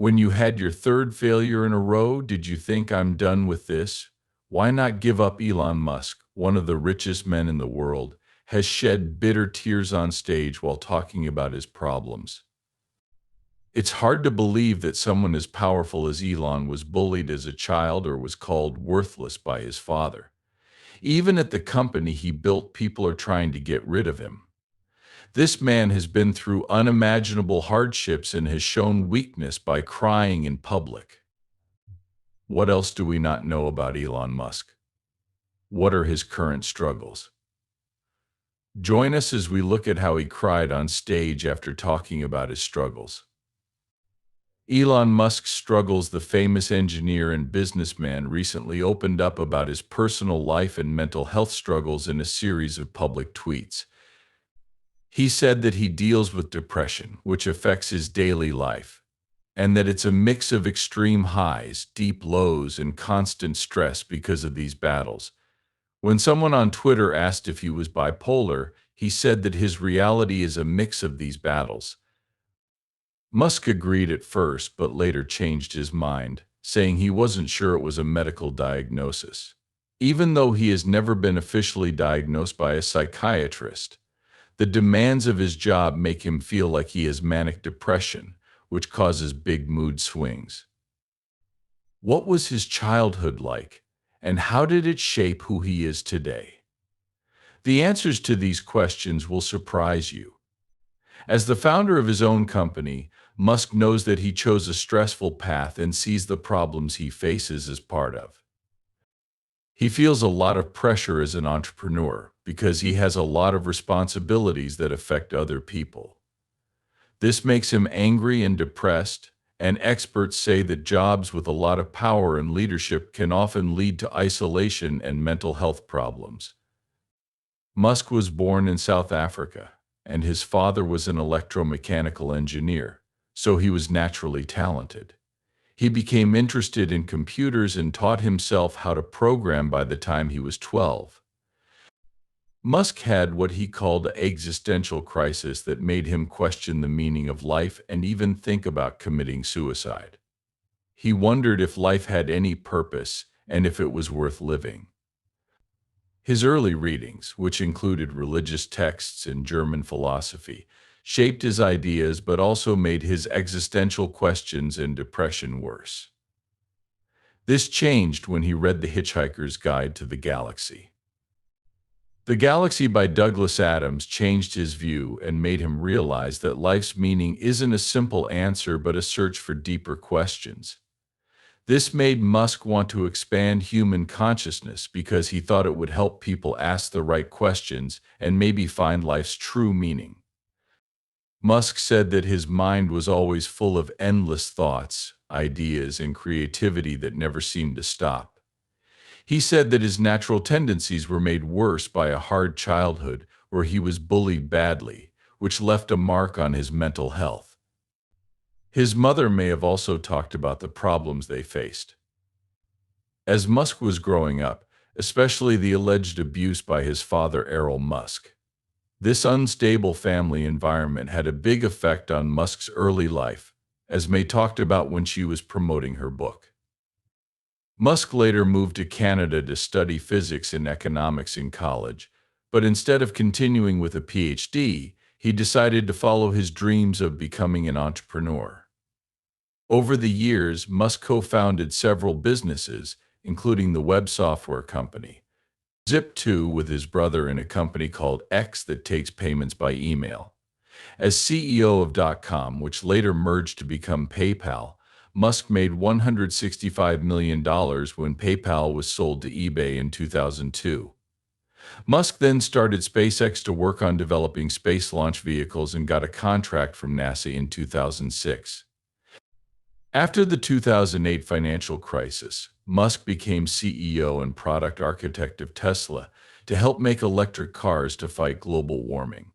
When you had your third failure in a row, did you think I'm done with this? Why not give up? Elon Musk, one of the richest men in the world, has shed bitter tears on stage while talking about his problems. It's hard to believe that someone as powerful as Elon was bullied as a child or was called worthless by his father. Even at the company he built, people are trying to get rid of him. This man has been through unimaginable hardships and has shown weakness by crying in public. What else do we not know about Elon Musk? What are his current struggles? Join us as we look at how he cried on stage after talking about his struggles. Elon Musk's struggles. The famous engineer and businessman recently opened up about his personal life and mental health struggles in a series of public tweets. He said that he deals with depression, which affects his daily life, and that it's a mix of extreme highs, deep lows, and constant stress because of these battles. When someone on Twitter asked if he was bipolar, he said that his reality is a mix of these battles. Musk agreed at first, but later changed his mind, saying he wasn't sure it was a medical diagnosis. Even though he has never been officially diagnosed by a psychiatrist, the demands of his job make him feel like he has manic depression, which causes big mood swings. What was his childhood like, and how did it shape who he is today? The answers to these questions will surprise you. As the founder of his own company, Musk knows that he chose a stressful path and sees the problems he faces as part of. He feels a lot of pressure as an entrepreneur because he has a lot of responsibilities that affect other people. This makes him angry and depressed, and experts say that jobs with a lot of power and leadership can often lead to isolation and mental health problems. Musk was born in South Africa, and his father was an electromechanical engineer, so he was naturally talented. He became interested in computers and taught himself how to program by the time he was 12. Musk had what he called an existential crisis that made him question the meaning of life and even think about committing suicide. He wondered if life had any purpose and if it was worth living. His early readings, which included religious texts and German philosophy, shaped his ideas but also made his existential questions and depression worse. This changed when he read The Hitchhiker's Guide to the Galaxy. The Galaxy by Douglas Adams changed his view and made him realize that life's meaning isn't a simple answer but a search for deeper questions. This made Musk want to expand human consciousness because he thought it would help people ask the right questions and maybe find life's true meaning. Musk said that his mind was always full of endless thoughts, ideas, and creativity that never seemed to stop. He said that his natural tendencies were made worse by a hard childhood where he was bullied badly, which left a mark on his mental health. His mother may have also talked about the problems they faced. As Musk was growing up, especially the alleged abuse by his father, Elon Musk. This unstable family environment had a big effect on Musk's early life, as May talked about when she was promoting her book. Musk later moved to Canada to study physics and economics in college, but instead of continuing with a PhD, he decided to follow his dreams of becoming an entrepreneur. Over the years, Musk co-founded several businesses, including the web software company Zip2 with his brother in a company called X that takes payments by email. As CEO of .com, which later merged to become PayPal, Musk made $165 million when PayPal was sold to eBay in 2002. Musk then started SpaceX to work on developing space launch vehicles and got a contract from NASA in 2006. After the 2008 financial crisis, Musk became CEO and product architect of Tesla to help make electric cars to fight global warming.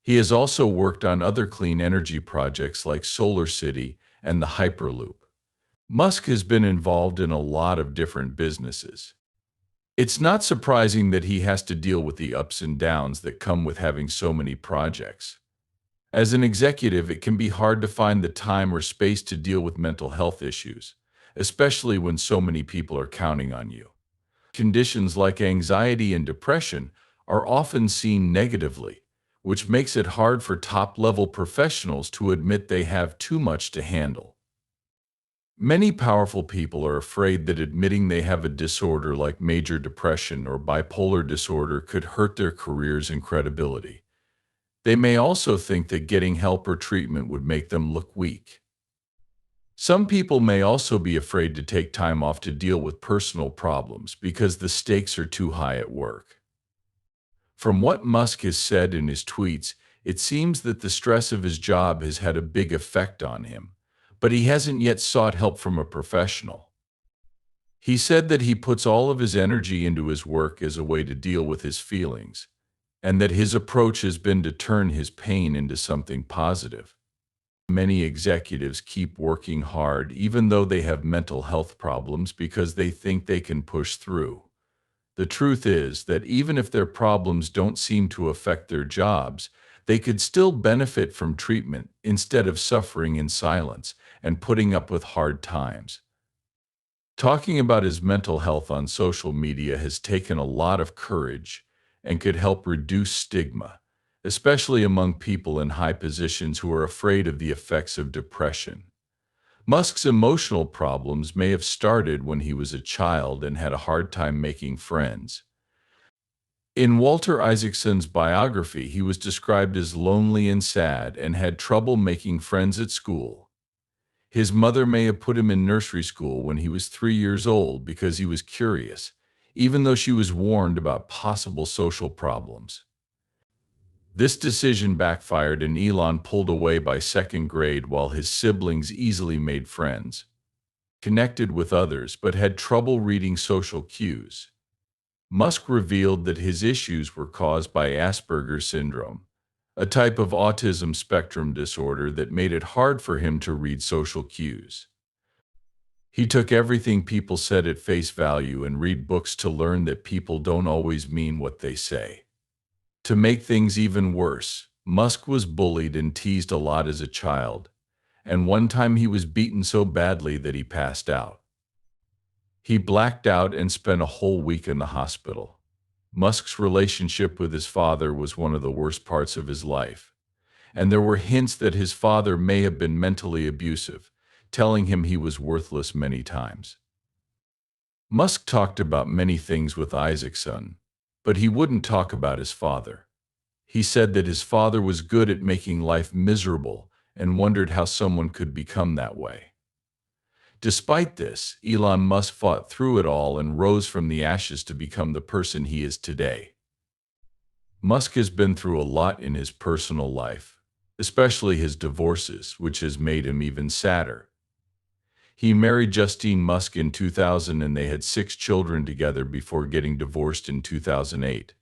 He has also worked on other clean energy projects like Solar City and the Hyperloop. Musk has been involved in a lot of different businesses. It's not surprising that he has to deal with the ups and downs that come with having so many projects. As an executive, it can be hard to find the time or space to deal with mental health issues, especially when so many people are counting on you. Conditions like anxiety and depression are often seen negatively, which makes it hard for top-level professionals to admit they have too much to handle. Many powerful people are afraid that admitting they have a disorder like major depression or bipolar disorder could hurt their careers and credibility. They may also think that getting help or treatment would make them look weak. Some people may also be afraid to take time off to deal with personal problems because the stakes are too high at work. From what Musk has said in his tweets, it seems that the stress of his job has had a big effect on him, but he hasn't yet sought help from a professional. He said that he puts all of his energy into his work as a way to deal with his feelings, and that his approach has been to turn his pain into something positive. Many executives keep working hard even though they have mental health problems because they think they can push through. The truth is that even if their problems don't seem to affect their jobs, they could still benefit from treatment instead of suffering in silence and putting up with hard times. Talking about his mental health on social media has taken a lot of courage and could help reduce stigma, especially among people in high positions who are afraid of the effects of depression. Musk's emotional problems may have started when he was a child and had a hard time making friends. In Walter Isaacson's biography, he was described as lonely and sad and had trouble making friends at school. His mother may have put him in nursery school when he was 3 years old because he was curious, even though she was warned about possible social problems. This decision backfired and Elon pulled away by second grade while his siblings easily made friends, connected with others, but had trouble reading social cues. Musk revealed that his issues were caused by Asperger's syndrome, a type of autism spectrum disorder that made it hard for him to read social cues. He took everything people said at face value and read books to learn that people don't always mean what they say. To make things even worse, Musk was bullied and teased a lot as a child, and one time he was beaten so badly that he passed out. He blacked out and spent a whole week in the hospital. Musk's relationship with his father was one of the worst parts of his life, and there were hints that his father may have been mentally abusive, telling him he was worthless many times. Musk talked about many things with Isaacson, but he wouldn't talk about his father. He said that his father was good at making life miserable and wondered how someone could become that way. Despite this, Elon Musk fought through it all and rose from the ashes to become the person he is today. Musk has been through a lot in his personal life, especially his divorces, which has made him even sadder. He married Justine Musk in 2000 and they had 6 children together before getting divorced in 2008.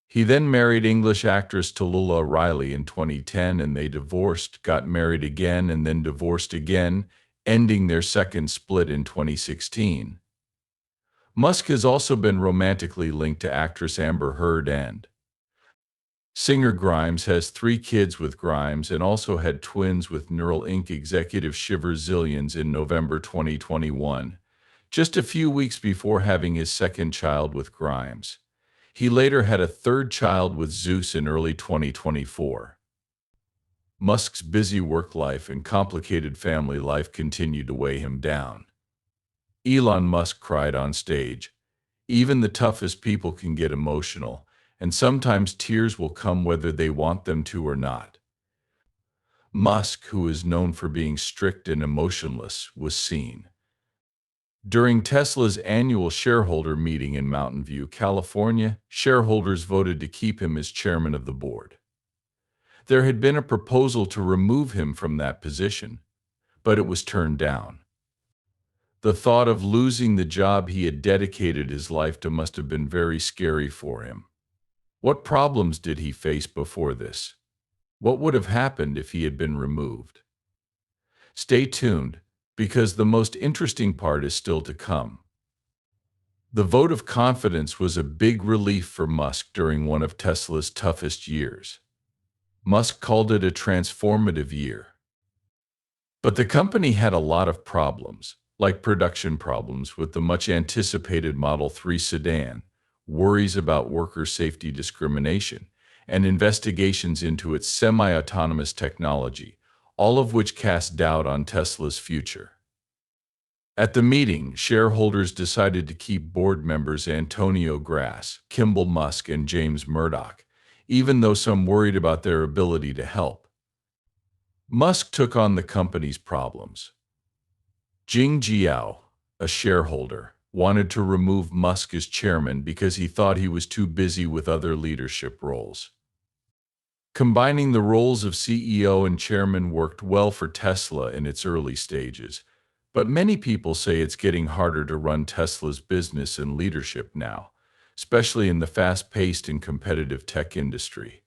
He then married English actress Tallulah O'Reilly in 2010 and they divorced, got married again and then divorced again, ending their second split in 2016. Musk has also been romantically linked to actress Amber Heard and singer Grimes, has 3 kids with Grimes and also had twins with Neural Inc. executive Shiver Zillions in November 2021, just a few weeks before having his second child with Grimes. He later had a third child with Zeus in early 2024. Musk's busy work life and complicated family life continued to weigh him down. Elon Musk cried on stage, "Even the toughest people can get emotional, and sometimes tears will come whether they want them to or not." Musk, who is known for being strict and emotionless, was seen during Tesla's annual shareholder meeting in Mountain View, California. Shareholders voted to keep him as chairman of the board. There had been a proposal to remove him from that position, but it was turned down. The thought of losing the job he had dedicated his life to must have been very scary for him. What problems did he face before this? What would have happened if he had been removed? Stay tuned, because the most interesting part is still to come. The vote of confidence was a big relief for Musk during one of Tesla's toughest years. Musk called it a transformative year. But the company had a lot of problems, like production problems with the much anticipated Model 3 sedan, worries about worker safety discrimination, and investigations into its semi-autonomous technology, all of which cast doubt on Tesla's future. At the meeting, shareholders decided to keep board members Antonio Grass, Kimball Musk, and James Murdoch, even though some worried about their ability to help. Musk took on the company's problems. Jing Jiao, a shareholder, wanted to remove Musk as chairman because he thought he was too busy with other leadership roles. Combining the roles of CEO and chairman worked well for Tesla in its early stages, but many people say it's getting harder to run Tesla's business and leadership now, especially in the fast-paced and competitive tech industry.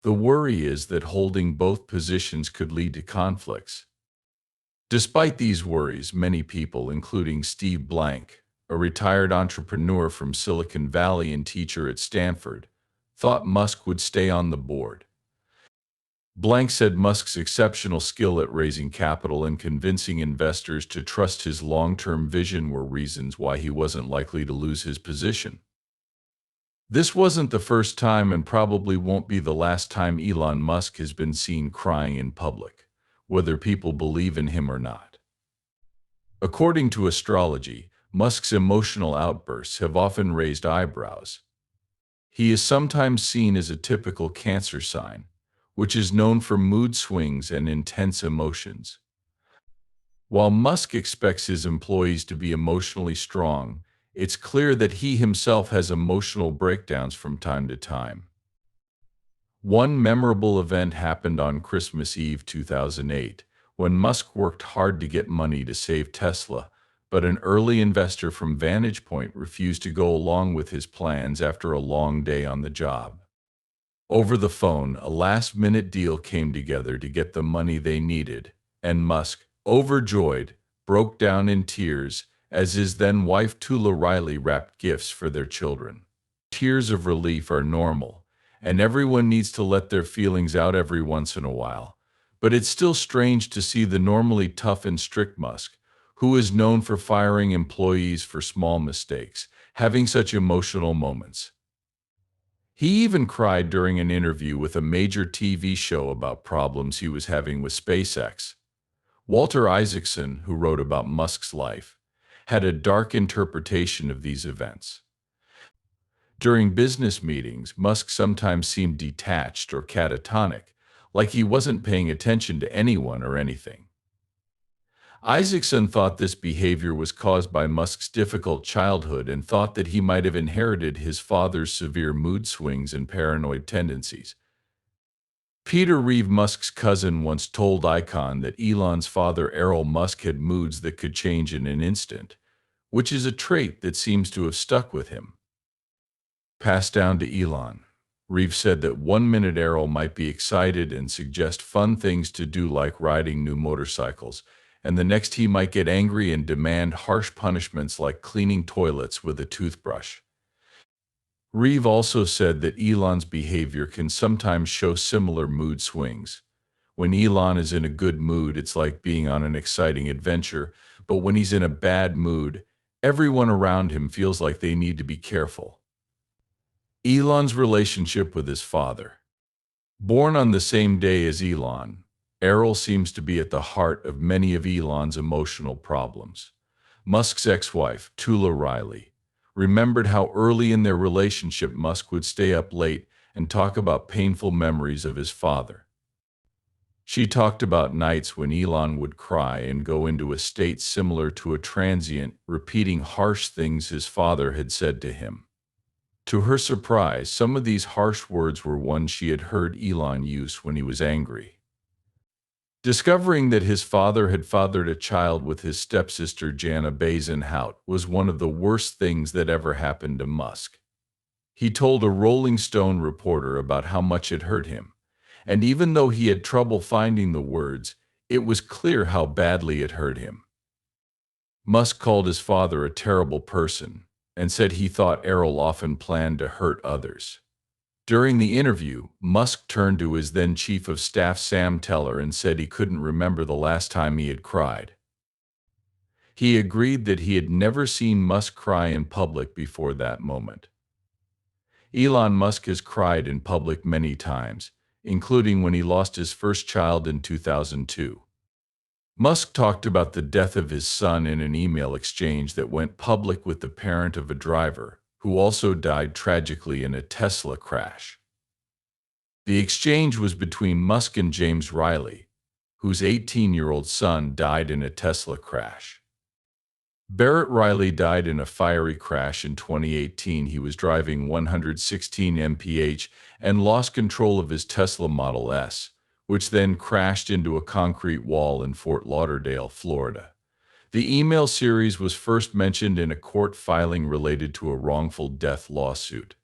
The worry is that holding both positions could lead to conflicts. Despite these worries, many people, including Steve Blank, a retired entrepreneur from Silicon Valley and teacher at Stanford, thought Musk would stay on the board. Blank said Musk's exceptional skill at raising capital and convincing investors to trust his long-term vision were reasons why he wasn't likely to lose his position. This wasn't the first time and probably won't be the last time Elon Musk has been seen crying in public, whether people believe in him or not. According to astrology, Musk's emotional outbursts have often raised eyebrows. He is sometimes seen as a typical Cancer sign, which is known for mood swings and intense emotions. While Musk expects his employees to be emotionally strong, it's clear that he himself has emotional breakdowns from time to time. One memorable event happened on Christmas Eve 2008, when Musk worked hard to get money to save Tesla, but an early investor from Vantage Point refused to go along with his plans after a long day on the job. Over the phone, a last-minute deal came together to get the money they needed, and Musk, overjoyed, broke down in tears as his then-wife Tula Riley wrapped gifts for their children. Tears of relief are normal, and everyone needs to let their feelings out every once in a while. But it's still strange to see the normally tough and strict Musk, who is known for firing employees for small mistakes, having such emotional moments. He even cried during an interview with a major TV show about problems he was having with SpaceX. Walter Isaacson, who wrote about Musk's life, had a dark interpretation of these events. During business meetings, Musk sometimes seemed detached or catatonic, like he wasn't paying attention to anyone or anything. Isaacson thought this behavior was caused by Musk's difficult childhood and thought that he might have inherited his father's severe mood swings and paranoid tendencies. Peter Reeve, Musk's cousin, once told Icon that Elon's father Errol Musk had moods that could change in an instant, which is a trait that seems to have stuck with him. Passed down to Elon. Reeve said that one minute Errol might be excited and suggest fun things to do like riding new motorcycles, and the next he might get angry and demand harsh punishments like cleaning toilets with a toothbrush. Reeve also said that Elon's behavior can sometimes show similar mood swings. When Elon is in a good mood, it's like being on an exciting adventure, but when he's in a bad mood, everyone around him feels like they need to be careful. Elon's relationship with his father. Born on the same day as Elon, Errol seems to be at the heart of many of Elon's emotional problems. Musk's ex-wife, Tula Riley, remembered how early in their relationship Musk would stay up late and talk about painful memories of his father. She talked about nights when Elon would cry and go into a state similar to a transient, repeating harsh things his father had said to him. To her surprise, some of these harsh words were ones she had heard Elon use when he was angry. Discovering that his father had fathered a child with his stepsister Jana Basenhout was one of the worst things that ever happened to Musk. He told a Rolling Stone reporter about how much it hurt him, and even though he had trouble finding the words, it was clear how badly it hurt him. Musk called his father a terrible person and said he thought Errol often planned to hurt others. During the interview, Musk turned to his then chief of staff Sam Teller and said he couldn't remember the last time he had cried. He agreed that he had never seen Musk cry in public before that moment. Elon Musk has cried in public many times, including when he lost his first child in 2002. Musk talked about the death of his son in an email exchange that went public with the parent of a driver, who also died tragically in a Tesla crash. The exchange was between Musk and James Riley, whose 18-year-old son died in a Tesla crash. Barrett Riley died in a fiery crash in 2018. He was driving 116 mph and lost control of his Tesla Model S, which then crashed into a concrete wall in Fort Lauderdale, Florida. The email series was first mentioned in a court filing related to a wrongful death lawsuit.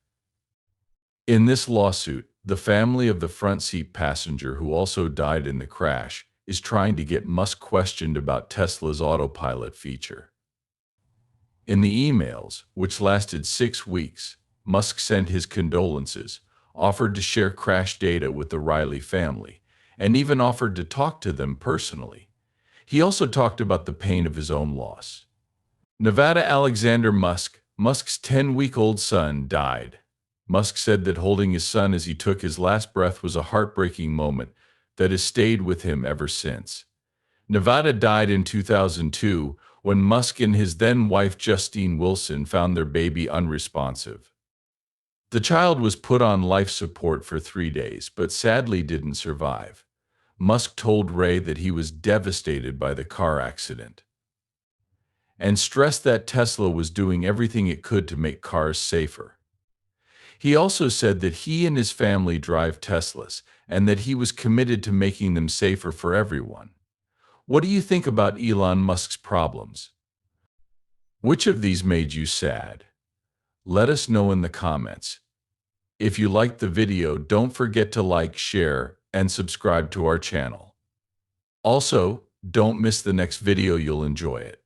In this lawsuit, the family of the front seat passenger who also died in the crash is trying to get Musk questioned about Tesla's autopilot feature. In the emails, which lasted 6 weeks, Musk sent his condolences, offered to share crash data with the Riley family, and even offered to talk to them personally. He also talked about the pain of his own loss. Nevada Alexander Musk, Musk's 10-week-old son, died. Musk said that holding his son as he took his last breath was a heartbreaking moment that has stayed with him ever since. Nevada died in 2002 when Musk and his then-wife Justine Wilson found their baby unresponsive. The child was put on life support for 3 days, but sadly didn't survive. Musk told Ray that he was devastated by the car accident and stressed that Tesla was doing everything it could to make cars safer. He also said that he and his family drive Teslas and that he was committed to making them safer for everyone. What do you think about Elon Musk's problems? Which of these made you sad? Let us know in the comments. If you liked the video, don't forget to like, share, and subscribe to our channel. Also, don't miss the next video, you'll enjoy it.